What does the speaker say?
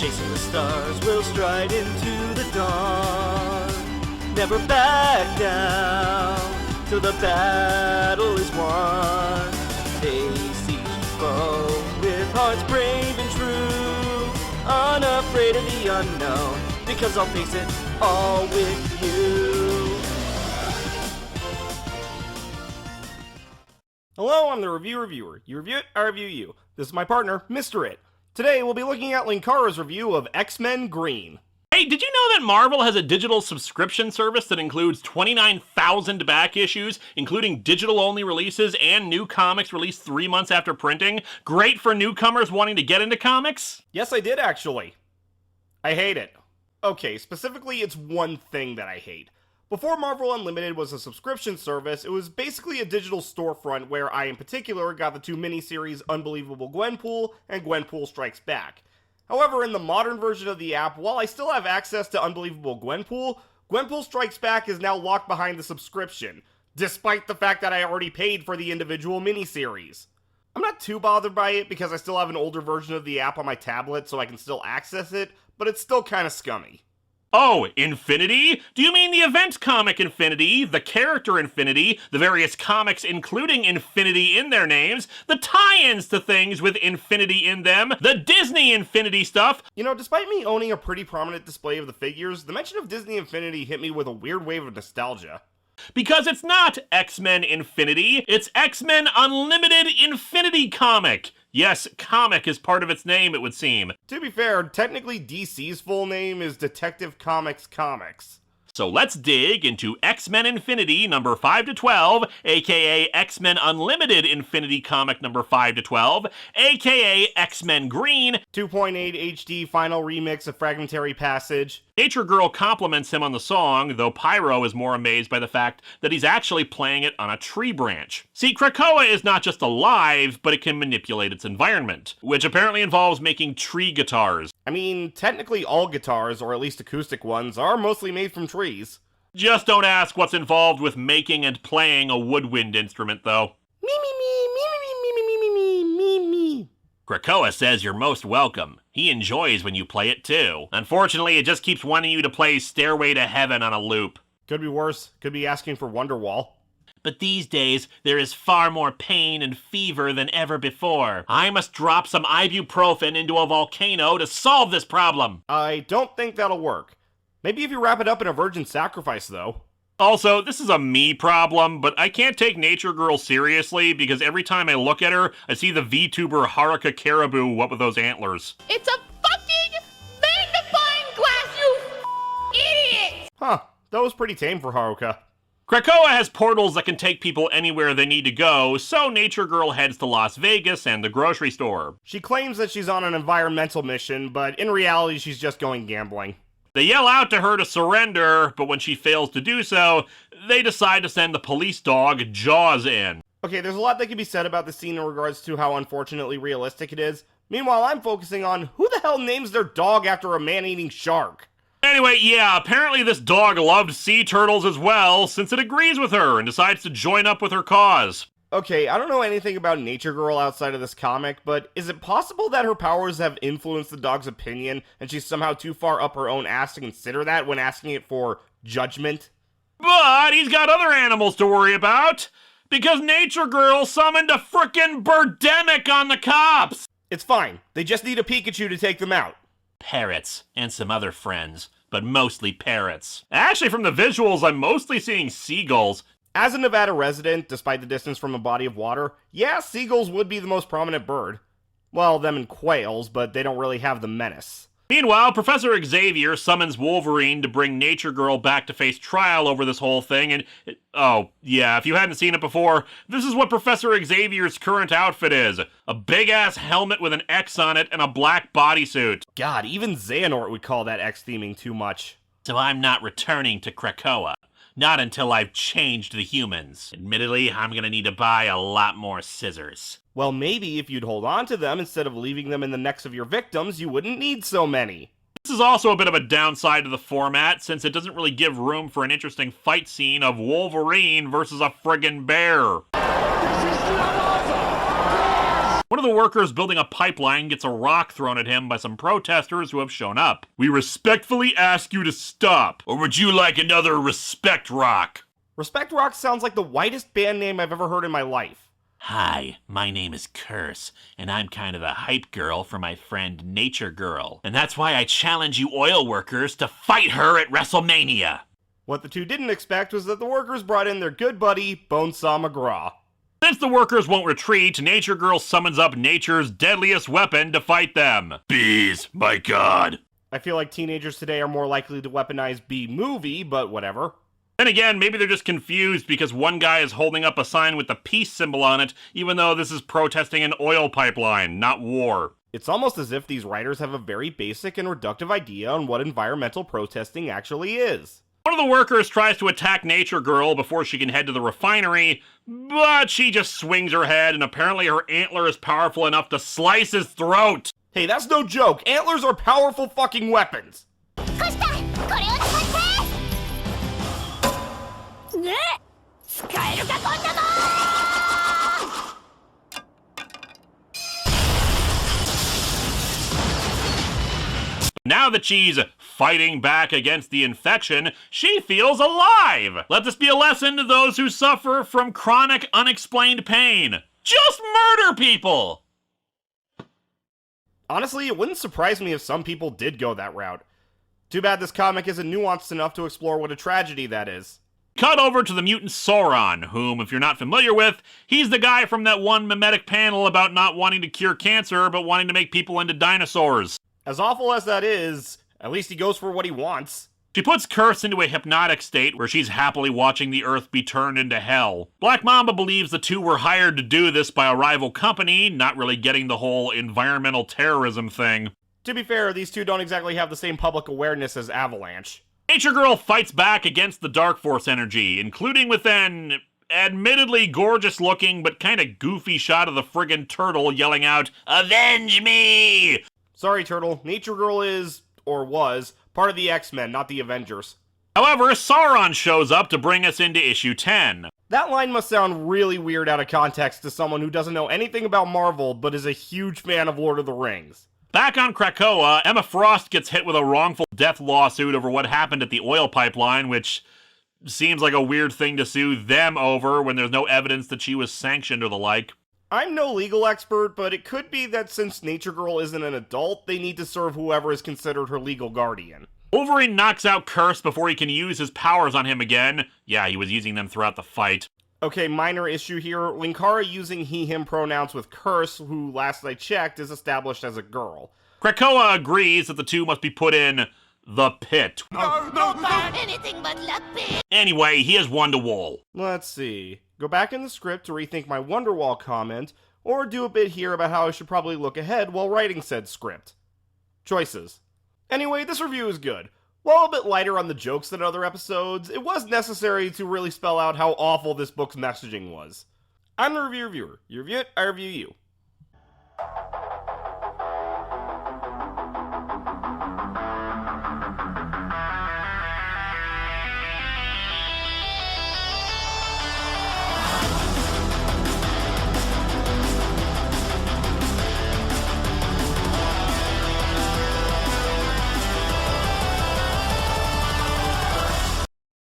Chasing the stars, we'll stride into the dawn. Never back down till the battle is won. Face each foe with hearts brave and true, unafraid of the unknown, because I'll face it all with you. Hello, I'm the reviewer. You review it, I review you. This is my partner, Mr. It. Today, we'll be looking at Linkara's review of X-Men Green. Hey, did you know that Marvel has a digital subscription service that includes 29,000 back issues, including digital-only releases and new comics released 3 months after printing? Great for newcomers wanting to get into comics? Yes, I did actually. I hate it. Okay, specifically, it's one thing that I hate. Before Marvel Unlimited was a subscription service, it was basically a digital storefront where I, in particular, got the two miniseries Unbelievable Gwenpool and Gwenpool Strikes Back. However, in the modern version of the app, while I still have access to Unbelievable Gwenpool, Gwenpool Strikes Back is now locked behind the subscription, despite the fact that I already paid for the individual miniseries. I'm not too bothered by it because I still have an older version of the app on my tablet so I can still access it, but it's still kinda scummy. Oh, Infinity? Do you mean the event comic Infinity, the character Infinity, the various comics including Infinity in their names, the tie-ins to things with Infinity in them, the Disney Infinity stuff? You know, despite me owning a pretty prominent display of the figures, the mention of Disney Infinity hit me with a weird wave of nostalgia. Because it's not X-Men Infinity, it's X-Men Unlimited Infinity Comic. Yes, comic is part of its name, it would seem. To be fair, technically DC's full name is Detective Comics Comics. So let's dig into X-Men Infinity number 5 to 12, aka X-Men Unlimited Infinity Comic number 5 to 12, aka X-Men Green, 2.8 HD final remix of Fragmentary Passage. Nature Girl compliments him on the song, though Pyro is more amazed by the fact that he's actually playing it on a tree branch. See, Krakoa is not just alive, but it can manipulate its environment, which apparently involves making tree guitars. I mean, technically all guitars, or at least acoustic ones, are mostly made from trees. Just don't ask what's involved with making and playing a woodwind instrument, though. Me, me, me, me, me, me, me, me, me, me, me. Krakoa says you're most welcome. He enjoys when you play it too. Unfortunately, it just keeps wanting you to play Stairway to Heaven on a loop. Could be worse. Could be asking for Wonderwall. But these days, there is far more pain and fever than ever before. I must drop some ibuprofen into a volcano to solve this problem. I don't think that'll work. Maybe if you wrap it up in a virgin sacrifice, though. Also, this is a me problem, but I can't take Nature Girl seriously because every time I look at her, I see the VTuber Haruka Caribou, what with those antlers. It's a fucking magnifying glass, you idiot! Huh, that was pretty tame for Haruka. Krakoa has portals that can take people anywhere they need to go, so Nature Girl heads to Las Vegas and the grocery store. She claims that she's on an environmental mission, but in reality she's just going gambling. They yell out to her to surrender, but when she fails to do so, they decide to send the police dog Jaws in. Okay, there's a lot that can be said about the scene in regards to how unfortunately realistic it is. Meanwhile, I'm focusing on who the hell names their dog after a man-eating shark? Anyway, yeah, apparently this dog loved sea turtles as well, since it agrees with her and decides to join up with her cause. Okay, I don't know anything about Nature Girl outside of this comic, but is it possible that her powers have influenced the dog's opinion, and she's somehow too far up her own ass to consider that when asking it for judgment? But he's got other animals to worry about, because Nature Girl summoned a frickin' birdemic on the cops! It's fine, they just need a Pikachu to take them out. Parrots, and some other friends, but mostly parrots. Actually, from the visuals, I'm mostly seeing seagulls. As a Nevada resident, despite the distance from a body of water, yeah, seagulls would be the most prominent bird. Well, them and quails, but they don't really have the menace. Meanwhile, Professor Xavier summons Wolverine to bring Nature Girl back to face trial over this whole thing, and oh, yeah, if you hadn't seen it before, this is what Professor Xavier's current outfit is. A big-ass helmet with an X on it and a black bodysuit. God, even Xehanort would call that X-theming too much. So I'm not returning to Krakoa. Not until I've changed the humans. Admittedly, I'm gonna need to buy a lot more scissors. Well, maybe if you'd hold on to them instead of leaving them in the necks of your victims, you wouldn't need so many. This is also a bit of a downside to the format, since it doesn't really give room for an interesting fight scene of Wolverine versus a friggin' bear. One of the workers building a pipeline gets a rock thrown at him by some protesters who have shown up. We respectfully ask you to stop, or would you like another respect rock? Respect Rock sounds like the whitest band name I've ever heard in my life. Hi, my name is Curse, and I'm kind of the hype girl for my friend Nature Girl. And that's why I challenge you oil workers to fight her at WrestleMania. What the two didn't expect was that the workers brought in their good buddy, Bonesaw McGraw. Since the workers won't retreat, Nature Girl summons up nature's deadliest weapon to fight them. Bees, my god. I feel like teenagers today are more likely to weaponize B-movie, but whatever. Then again, maybe they're just confused because one guy is holding up a sign with the peace symbol on it, even though this is protesting an oil pipeline, not war. It's almost as if these writers have a very basic and reductive idea on what environmental protesting actually is. One of the workers tries to attack Nature Girl before she can head to the refinery, but she just swings her head, and apparently her antler is powerful enough to slice his throat. Hey, that's no joke. Antlers are powerful fucking weapons. Now that she's fighting back against the infection, she feels alive! Let this be a lesson to those who suffer from chronic, unexplained pain. Just murder people! Honestly, it wouldn't surprise me if some people did go that route. Too bad this comic isn't nuanced enough to explore what a tragedy that is. Cut over to the mutant Sauron, whom, if you're not familiar with, he's the guy from that one mimetic panel about not wanting to cure cancer, but wanting to make people into dinosaurs. As awful as that is, at least he goes for what he wants. She puts Curse into a hypnotic state where she's happily watching the Earth be turned into hell. Black Mamba believes the two were hired to do this by a rival company, not really getting the whole environmental terrorism thing. To be fair, these two don't exactly have the same public awareness as Avalanche. Nature Girl fights back against the Dark Force energy, including with an admittedly gorgeous looking but kinda goofy shot of the friggin' turtle yelling out, "Avenge me!" Sorry, Turtle. Nature Girl is, or was, part of the X-Men, not the Avengers. However, Sauron shows up to bring us into issue 10. That line must sound really weird out of context to someone who doesn't know anything about Marvel, but is a huge fan of Lord of the Rings. Back on Krakoa, Emma Frost gets hit with a wrongful death lawsuit over what happened at the oil pipeline, which seems like a weird thing to sue them over when there's no evidence that she was sanctioned or the like. I'm no legal expert, but it could be that since Nature Girl isn't an adult, they need to serve whoever is considered her legal guardian. Wolverine knocks out Curse before he can use his powers on him again. Yeah, he was using them throughout the fight. Okay, minor issue here. Linkara using he-him pronouns with Curse, who last I checked is established as a girl. Krakoa agrees that the two must be put in the pit. No, anything but luck, bitch. Anyway, he has Wonderwall. Let's see. Go back in the script to rethink my Wonderwall comment, or do a bit here about how I should probably look ahead while writing said script. Choices. Anyway, this review is good. While a bit lighter on the jokes than other episodes, it was necessary to really spell out how awful this book's messaging was. I'm the reviewer. You review it, I review you.